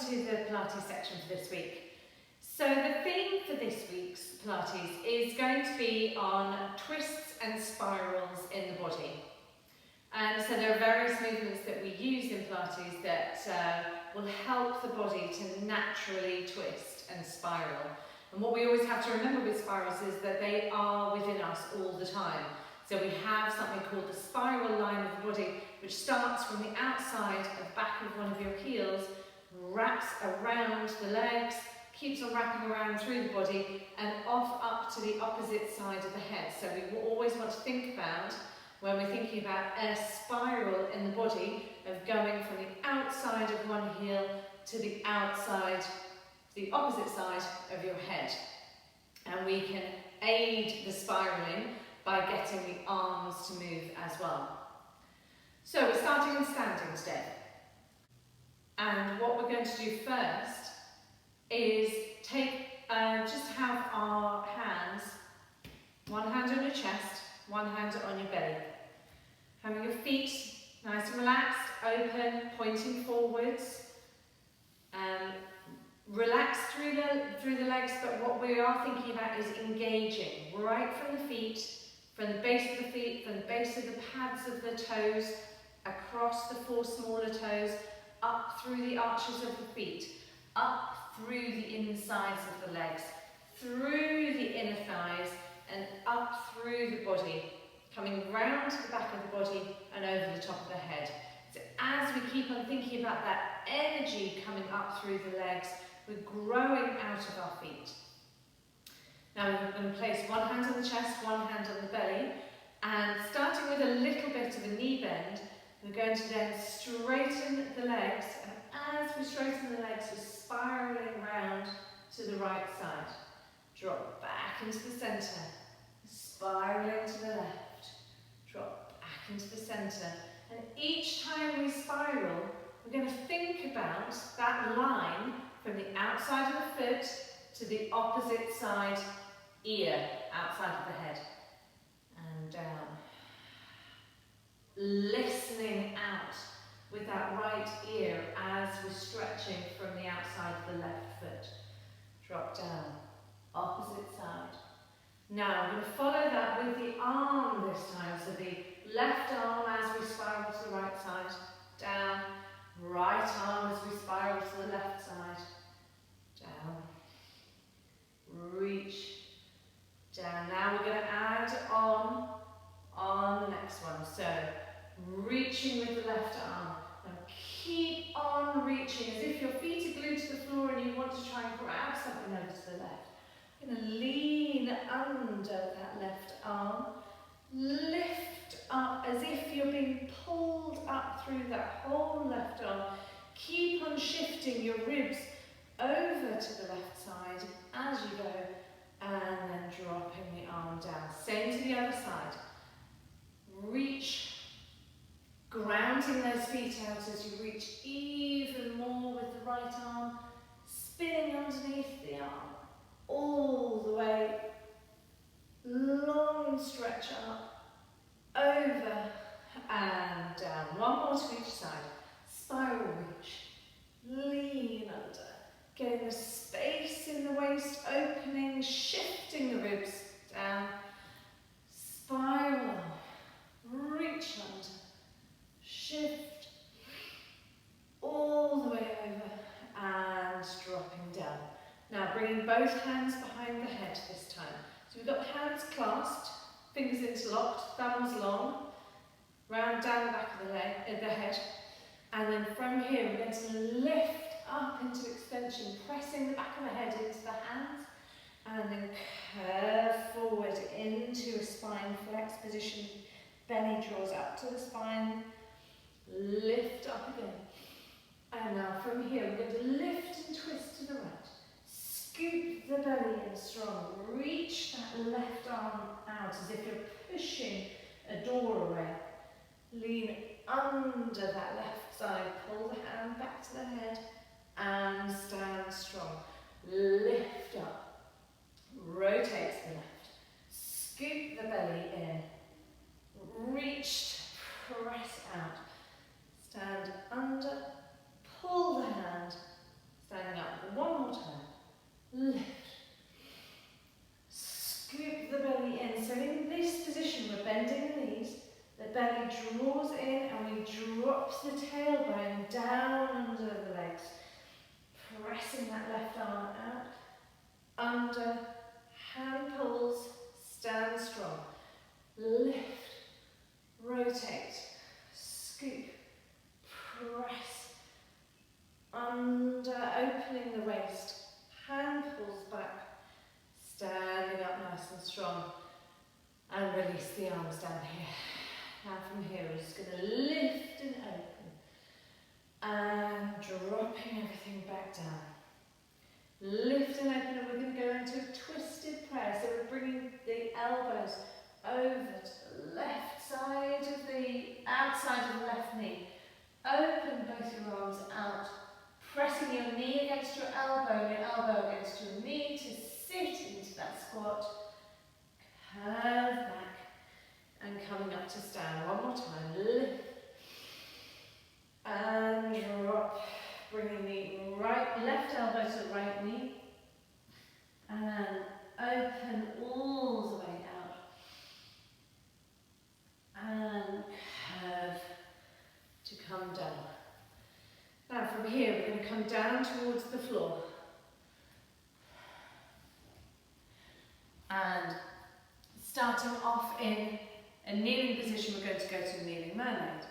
to the Pilates section for this week. So the theme for this week's Pilates is going to be on twists and spirals in the body. And so there are various movements that we use in Pilates that will help the body to naturally twist and spiral. And what we always have to remember with spirals is that they are within us all the time. So we have something called the spiral line of the body, which starts from the outside of the back of one of your heels, wraps around the legs, keeps on wrapping around through the body and off up to the opposite side of the head. So we always want to think about, when we're thinking about a spiral in the body, of going from the outside of one heel to the outside, the opposite side of your head. And we can aid the spiraling by getting the arms to move as well. So we're starting in standing today. And what we're going to do first is just have our hands, one hand on your chest, one hand on your belly. Having your feet nice and relaxed, open, pointing forwards. Relax through the legs, but what we are thinking about is engaging right from the feet, from the base of the feet, from the base of the pads of the toes, across the four smaller toes, up through the arches of the feet, up through the insides of the legs, through the inner thighs, and up through the body, coming round to the back of the body and over the top of the head. So as we keep on thinking about that energy coming up through the legs, we're growing out of our feet. Now we're going to place one hand on the chest, one hand on the belly, and starting with a little bit of a knee bend, we're going to then straighten the legs, and as we straighten the legs, we're spiraling round to the right side. Drop back into the centre, spiraling to the left, drop back into the centre, and each time we spiral, we're going to think about that line from the outside of the foot to the opposite side ear, outside of the head, and down. Listening out with that right ear as we're stretching from the outside of the left foot. Drop down, opposite side. Now we're going to follow that with the arm this time, so the left arm as we spiral to the right side, down, right arm as we spiral to the left side, down, reach, down. Now we're going to add on the next one. So reaching with the left arm. Now keep on reaching as if your feet are glued to the floor and you want to try and grab something over to the left. You're going to lean under that left arm. Lift up as if you're being pulled up through that whole left arm. Keep on shifting your ribs over to the left side as you go, and then dropping the arm down. Same to the other side. Reach, grounding those feet out as you reach even more with the right arm, spinning underneath the arm, all the way, long stretch up, over and down. One more to each side. Spiral reach, lean under, getting the space in the waist opening, shifting the ribs down, spiral, reach under, shift, all the way over and dropping down. Now bringing both hands behind the head this time. So we've got hands clasped, fingers interlocked, thumbs long, round down the back of the head, and then from here we're going to lift up into extension, pressing the back of the head into the hands, and then curve forward into a spine flex position. Belly draws up to the spine, lift up again. And now from here we're going to lift and twist to the right. Scoop the belly in strong. Reach that left arm out as if you're pushing a door away. Lean under that left side. Pull the hand back to the head and stand strong. Lift up. Rotate to the left. Scoop the belly in. Reach, press out. Stand under. Pull the hand tailbone down under the legs, pressing that left arm out, under, hand pulls, stand strong, lift, rotate, scoop, press, under, opening the waist, hand pulls back, standing up nice and strong, and release the arms down here. Now from here we're just going to lift and open, and dropping everything back down. Lift and open, and we're going to go into a twisted prayer. So we're bringing the elbows over to the left side of the outside of the left knee. Open both your arms out, pressing your knee against your elbow against your knee to sit into that squat. Curve back and coming up to stand. One more time. Lift and drop. Bringing the left elbow to the right knee, and open all the way out, and curve to come down. Now from here we're going to come down towards the floor, and starting off in a kneeling position, we're going to go to a kneeling mermaid.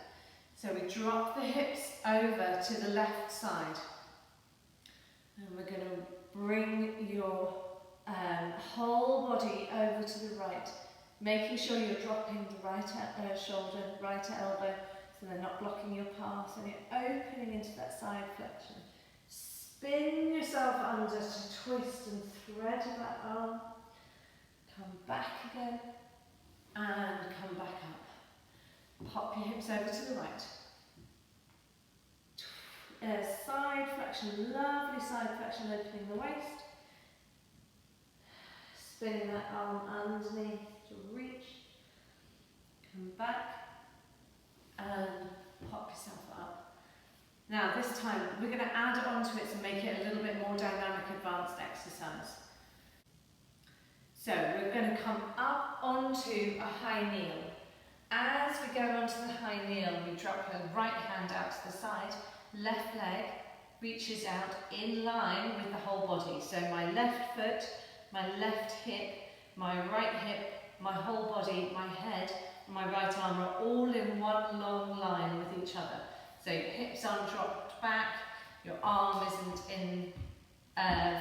So we drop the hips over to the left side, and we're going to bring your whole body over to the right, making sure you're dropping the right shoulder, right elbow, so they're not blocking your path, and you're opening into that side flexion. Spin yourself under to twist and thread that arm, come back again, and come back up. Pop your hips over to the right. Side flexion, lovely side flexion, opening the waist. Spinning that arm underneath to reach. Come back and pop yourself up. Now this time we're going to add on to it to make it a little bit more dynamic, advanced exercise. So we're going to come up onto a high kneel. As we go onto the high kneel, we drop the right hand out to the side, left leg reaches out in line with the whole body. So my left foot, my left hip, my right hip, my whole body, my head, and my right arm are all in one long line with each other. So your hips aren't dropped back, your arm isn't in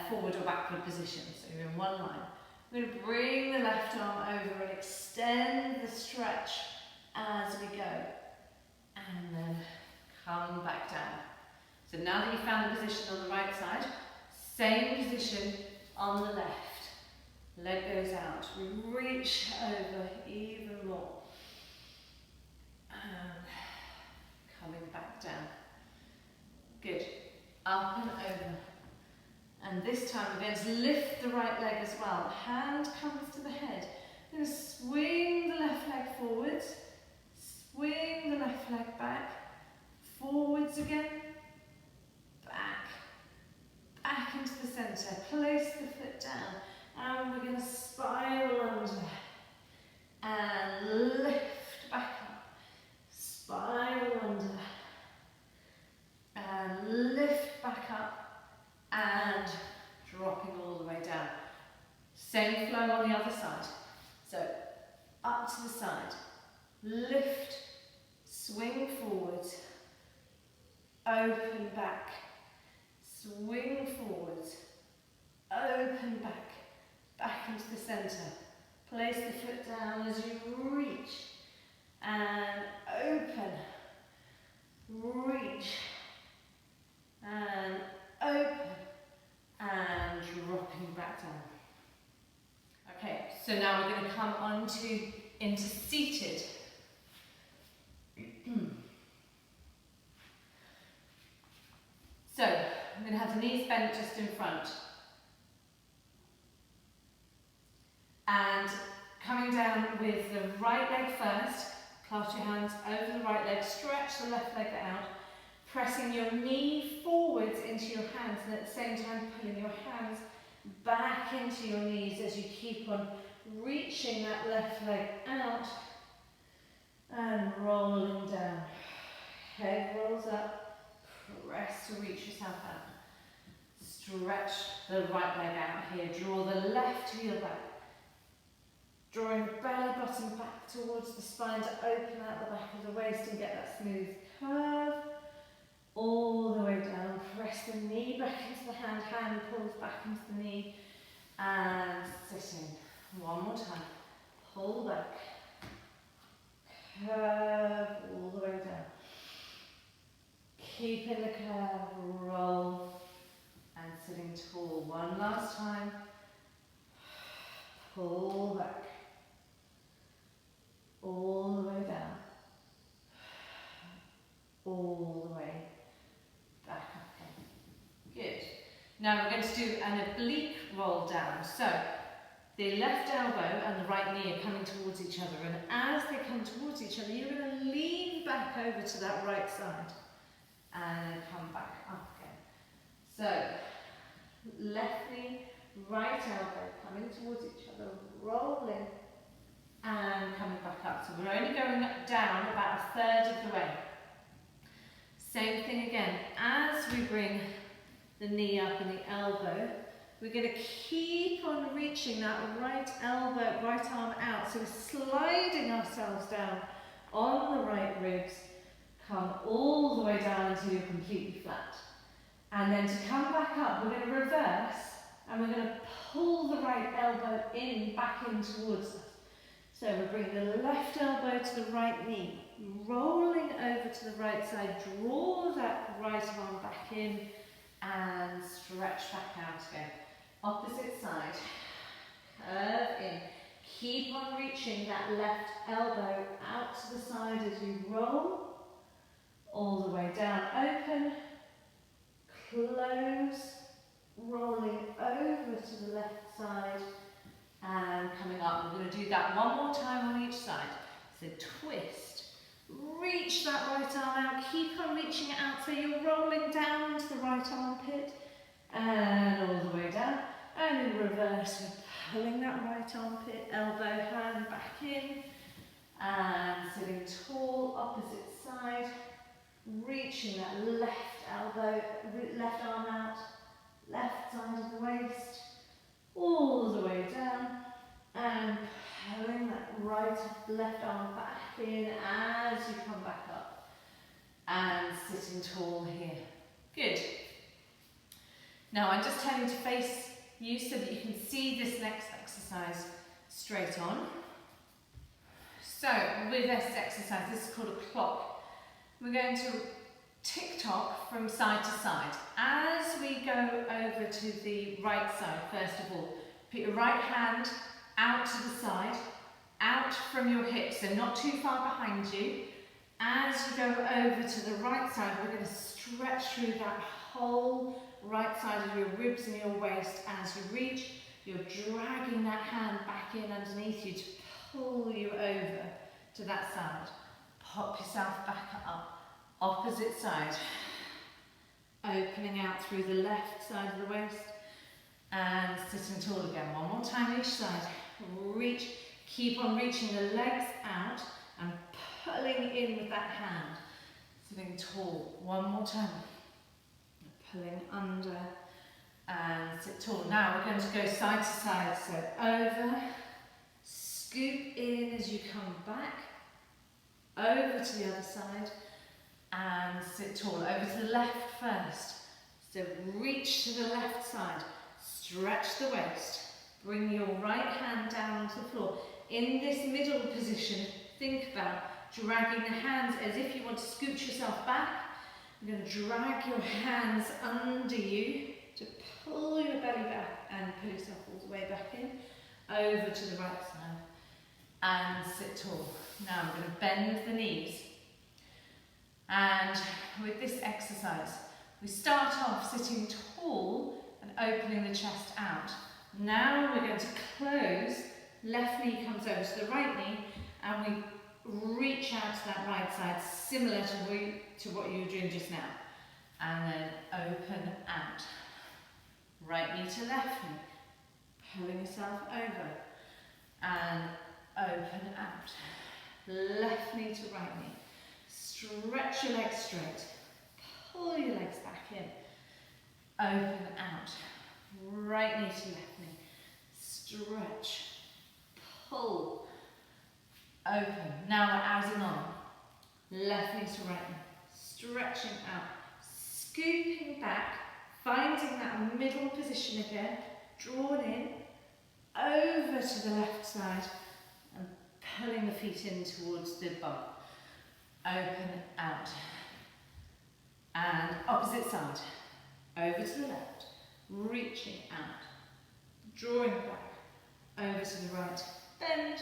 forward or backward position, so you're in one line. We're going to bring the left arm over and extend the stretch as we go, and then come back down. So now that you've found the position on the right side, same position on the left. Leg goes out, we reach over even more, and coming back down. Good, up and over. And this time we're going to lift the right leg as well. Hand comes to the head. We're going to swing the left leg forwards, swing the left leg back, forwards again, back into the centre. Place the foot down, and we're going to spiral under and lift back up. Spiral under and lift back up and dropping all the way down. Same flow on the other side. So up to the side, lift, swing forwards, open back, swing forwards, open back into the centre. Place the foot down as you reach and open, reach and open and dropping back down. Okay, so now we're going to come into seated. So I'm going to have the knees bent just in front. And coming down with the right leg first, clasp your hands over the right leg, stretch the left leg out, pressing your knee forwards into your hands, and at the same time pulling your hands back into your knees as you keep on reaching that left leg out and rolling down. head rolls up, press to reach yourself out. Stretch the right leg out here, draw the left heel back. Drawing the belly button back towards the spine to open out the back of the waist and get that smooth curve. All the way down, press the knee back into the hand, hand pulls back into the knee, and sitting. One more time, pull back, curve all the way down. Keep in the curve, roll, and sitting tall. One last time, pull back, all the way down, all the way back up again. Good. Now we're going to do an oblique roll down. So the left elbow and the right knee are coming towards each other, and as they come towards each other, you're going to lean back over to that right side and then come back up again. So left knee, right elbow coming towards each other, rolling and coming back up. So we're only going down about a third of the way. Same thing again, as we bring the knee up and the elbow, we're going to keep on reaching that right elbow, right arm out. So we're sliding ourselves down on the right ribs, come all the way down until you're completely flat. And then to come back up, we're going to reverse and we're going to pull the right elbow in, back in towards us. So we're bringing the left elbow to the right knee, rolling over to the right side, draw that right arm back in and stretch back out again. Opposite side, curve in. Keep on reaching that left elbow out to the side as you roll, all the way down, open, close, rolling over to the left side and coming up. We're going to do that one more time on each side. So twist, reach that right arm out, keep on reaching it out so you're rolling down to the right armpit and all the way down. And in reverse, we're pulling that right armpit, elbow, hand back in and sitting tall, opposite side, reaching that left elbow, left arm out, left side of the waist, all the way down and pulling that left arm back in as you come back up and sitting tall here. Good. Now I'm just turning to face you so that you can see this next exercise straight on. So with this exercise, this is called a clock. We're going to tick-tock from side to side. As we go over to the right side, first of all, put your right hand out to the side, out from your hips, so not too far behind you. As you go over to the right side, we're going to stretch through that whole right side of your ribs and your waist. As you reach, you're dragging that hand back in underneath you to pull you over to that side. Pop yourself back up, opposite side. Opening out through the left side of the waist and sitting tall again. One more time each side. Reach, keep on reaching the legs out and pulling in with that hand. Sitting tall. One more time. Pulling under and sit tall. Now we're going to go side to side. So over, scoop in as you come back, over to the other side and sit tall. Over to the left first. So reach to the left side, stretch the waist, bring your right hand down onto the floor. In this middle position, think about dragging the hands as if you want to scoot yourself back. You're going to drag your hands under you to pull your belly back and pull yourself all the way back in, over to the right side and sit tall. Now I'm going to bend the knees. And with this exercise, we start off sitting tall and opening the chest out. Now we're going to close, left knee comes over to the right knee and we reach out to that right side, similar to what you were doing just now. And then open out. Right knee to left knee, pulling yourself over and open out. Left knee to right knee. Stretch your legs straight. Pull your legs back in. Open out. Right knee to left knee. Stretch. Pull. Open. Now we're outing on. Left knee to right knee. Stretching out. Scooping back. Finding that middle position again. Drawn in. Over to the left side. And pulling the feet in towards the bum. Open out. And opposite side. Over to the left. Reaching out. Drawing back. Over to the right. Bend.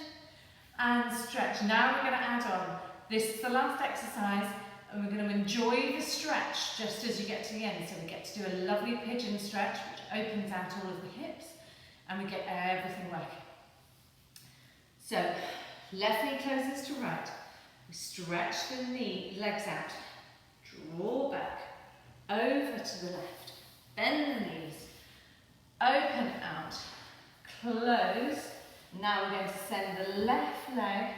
And stretch. Now we're going to add on. This is the last exercise. And we're going to enjoy the stretch just as you get to the end. So we get to do a lovely pigeon stretch, which opens out all of the hips. And we get everything working. So, left knee closes to right. We stretch the knee, legs out. Draw back. Over to the left. Bend the knees. Open out. Close. Now we're going to send the left leg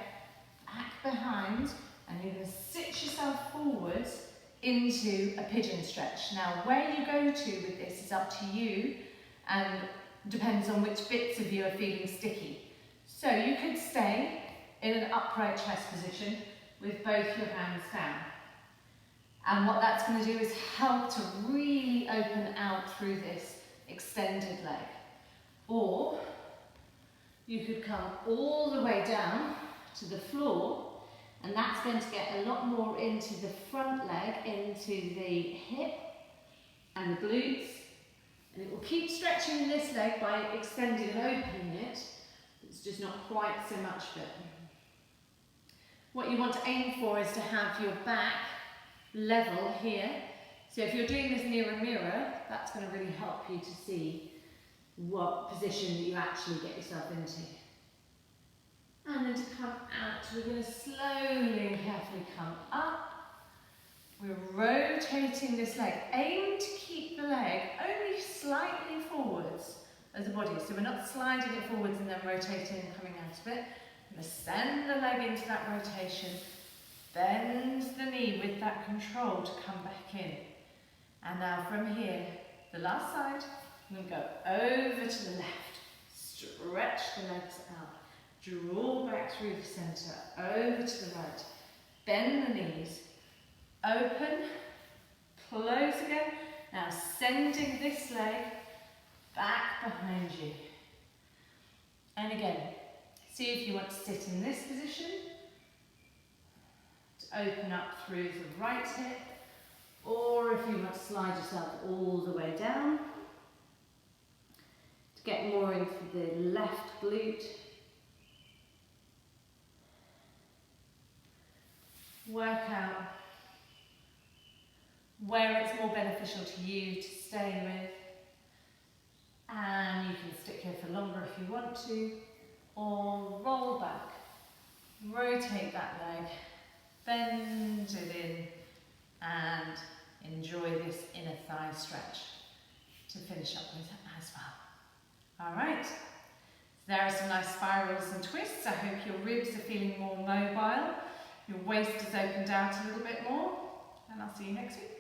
back behind. And you're going to sit yourself forwards into a pigeon stretch. Now, where you go to with this is up to you and depends on which bits of you are feeling sticky. So you could stay in an upright chest position with both your hands down. And what that's going to do is help to really open out through this extended leg. Or you could come all the way down to the floor, and that's going to get a lot more into the front leg, into the hip and the glutes. And it will keep stretching this leg by extending and opening it. It's just not quite so much of it. What you want to aim for is to have your back level here. So if you're doing this near a mirror, that's going to really help you to see what position you actually get yourself into. And then to come out, we're going to slowly and carefully come up. We're rotating this leg. Aim to keep the leg only slightly forwards as a body. So we're not sliding it forwards and then rotating and coming out of it. We're going to send the leg into that rotation. Bend the knee with that control to come back in. And now from here, the last side, we're going to go over to the left. Stretch the legs out. Draw back through the centre. Over to the right. Bend the knees. Open. Close again. Now sending this leg back behind you. And again, see if you want to sit in this position. To open up through the right hip. Or if you want to slide yourself all the way down. To get more into the left glute. Work out where it's more beneficial to you to stay with. And you can stick here for longer if you want to. Or roll back. Rotate that leg. Bend it in. And enjoy this inner thigh stretch to finish up with as well. Alright, there are some nice spirals and twists. I hope your ribs are feeling more mobile, your waist is opened out a little bit more, and I'll see you next week.